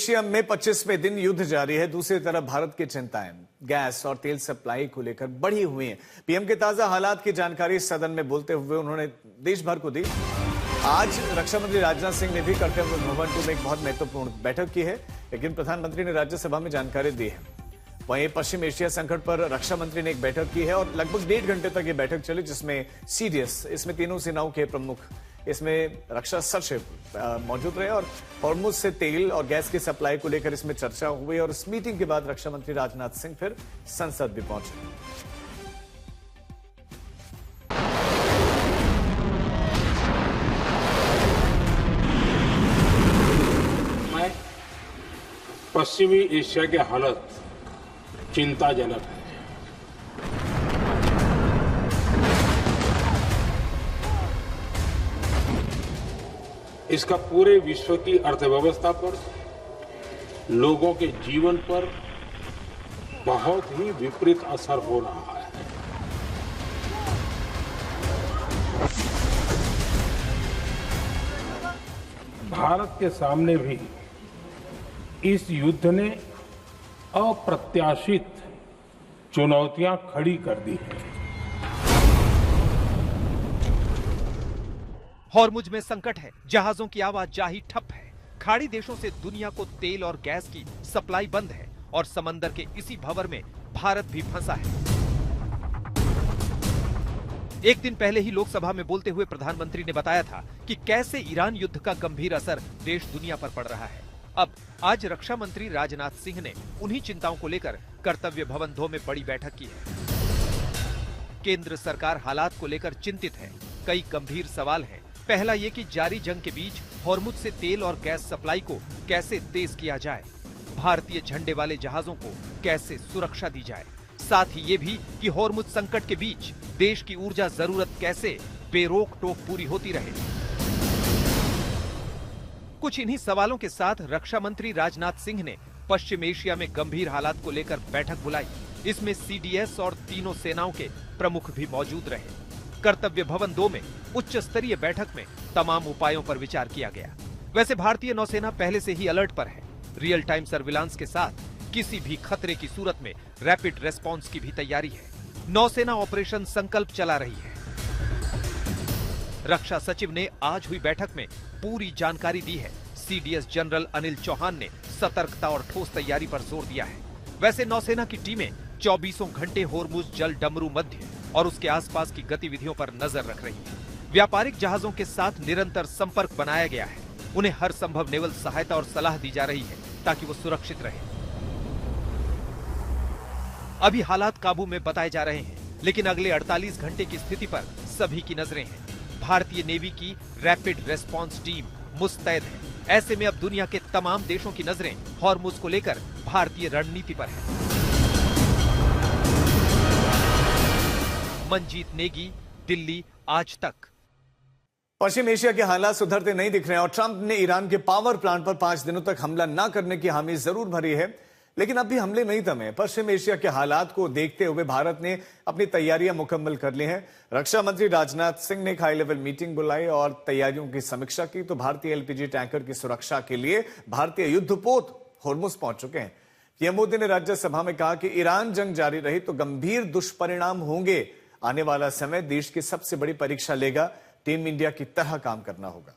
Asia में 25वें दिन युद्ध जारी है। दूसरी तरफ भारत की चिंताएं गैस और तेल सप्लाई को लेकर बढ़ी हुई हैं। पीएम के ताजा हालात की जानकारी सदन में बोलते हुए उन्होंने देश भर को दी। आज रक्षा मंत्री राजनाथ सिंह ने भी कर्तव्य भवन 2 में एक बहुत महत्वपूर्ण बैठक की है, लेकिन प्रधानमंत्री ने राज्यसभा में जानकारी दी है। वहीं पश्चिम एशिया संकट पर रक्षा मंत्री ने एक बैठक की है और लगभग 1.5 घंटे तक ये बैठक चली, जिसमें सीडीएस, इसमें तीनों सेनाओं के प्रमुख, इसमें रक्षा सचिव मौजूद रहे और हॉर्मुज से तेल और गैस की सप्लाई को लेकर इसमें चर्चा हुई। और इस मीटिंग के बाद रक्षा मंत्री राजनाथ सिंह फिर संसद भी पहुंचे। मैं पश्चिमी एशिया की हालत चिंताजनक है। इसका पूरे विश्व की अर्थव्यवस्था पर, लोगों के जीवन पर बहुत ही विपरीत असर हो रहा है। भारत के सामने भी इस युद्ध ने अप्रत्याशित चुनौतियां खड़ी कर दी हैं। हॉर्मुज में संकट है, जहाजों की आवाजाही ठप है, खाड़ी देशों से दुनिया को तेल और गैस की सप्लाई बंद है और समंदर के इसी भंवर में भारत भी फंसा है। एक दिन पहले ही लोकसभा में बोलते हुए प्रधानमंत्री ने बताया था कि कैसे ईरान युद्ध का गंभीर असर देश दुनिया पर पड़ रहा है। अब आज रक्षा मंत्री राजनाथ सिंह ने उन्हीं चिंताओं को लेकर कर्तव्य भवन 2 में बड़ी बैठक की है। केंद्र सरकार हालात को लेकर चिंतित है। कई गंभीर सवाल हैं। पहला ये कि जारी जंग के बीच हॉर्मुज से तेल और गैस सप्लाई को कैसे तेज किया जाए, भारतीय झंडे वाले जहाजों को कैसे सुरक्षा दी जाए, साथ ही ये भी कि हॉर्मुज संकट के बीच देश की ऊर्जा जरूरत कैसे बेरोक टोक पूरी होती रहे। कुछ इन्हीं सवालों के साथ रक्षा मंत्री राजनाथ सिंह ने पश्चिम एशिया में गंभीर हालात को लेकर बैठक बुलाई। इसमें सीडीएस और तीनों सेनाओं के प्रमुख भी मौजूद रहे। कर्तव्य भवन 2 में उच्च स्तरीय बैठक में तमाम उपायों पर विचार किया गया। वैसे भारतीय नौसेना पहले से ही अलर्ट पर है। रियल टाइम सर्विलांस के साथ किसी भी खतरे की सूरत में रैपिड रेस्पॉन्स की भी तैयारी है। नौसेना ऑपरेशन संकल्प चला रही है। रक्षा सचिव ने आज हुई बैठक में पूरी जानकारी दी है। सीडीएस जनरल अनिल चौहान ने सतर्कता और ठोस तैयारी पर जोर दिया है। वैसे नौसेना की टीमें 24 घंटे हॉर्मुज जल डमरू मध्य और उसके आसपास की गतिविधियों पर नजर रख रही है। व्यापारिक जहाजों के साथ निरंतर संपर्क बनाया गया है। उन्हें हर संभव नेवल सहायता और सलाह दी जा रही है ताकि वो सुरक्षित रहे। अभी हालात काबू में बताए जा रहे हैं, लेकिन अगले 48 घंटे की स्थिति पर सभी की नजरें हैं। भारतीय नेवी की रैपिड रेस्पॉन्स टीम मुस्तैद है। ऐसे में अब दुनिया के तमाम देशों की नजरें हॉर्मुज को लेकर भारतीय रणनीति पर है। मंजीत नेगी, दिल्ली, आज तक। पश्चिम एशिया के हालात सुधरते नहीं दिख रहे हैं और ट्रंप ने ईरान के पावर प्लांट पर 5 दिनों तक हमला न करने की हामी जरूर भरी है, लेकिन अब भी हमले नहीं थमे। पश्चिम एशिया के हालात को देखते हुए भारत ने अपनी तैयारियां मुकम्मल कर ली हैं। रक्षा मंत्री राजनाथ सिंह ने एक हाई लेवल मीटिंग बुलाई और तैयारियों की समीक्षा की। तो भारतीय एलपीजी टैंकर की सुरक्षा के लिए भारतीय युद्धपोत हॉर्मुज पहुंच चुके हैं। पीएम मोदी ने राज्यसभा में कहा कि ईरान जंग जारी रही तो गंभीर दुष्परिणाम होंगे। आने वाला समय देश की सबसे बड़ी परीक्षा लेगा। टीम इंडिया की तरह काम करना होगा।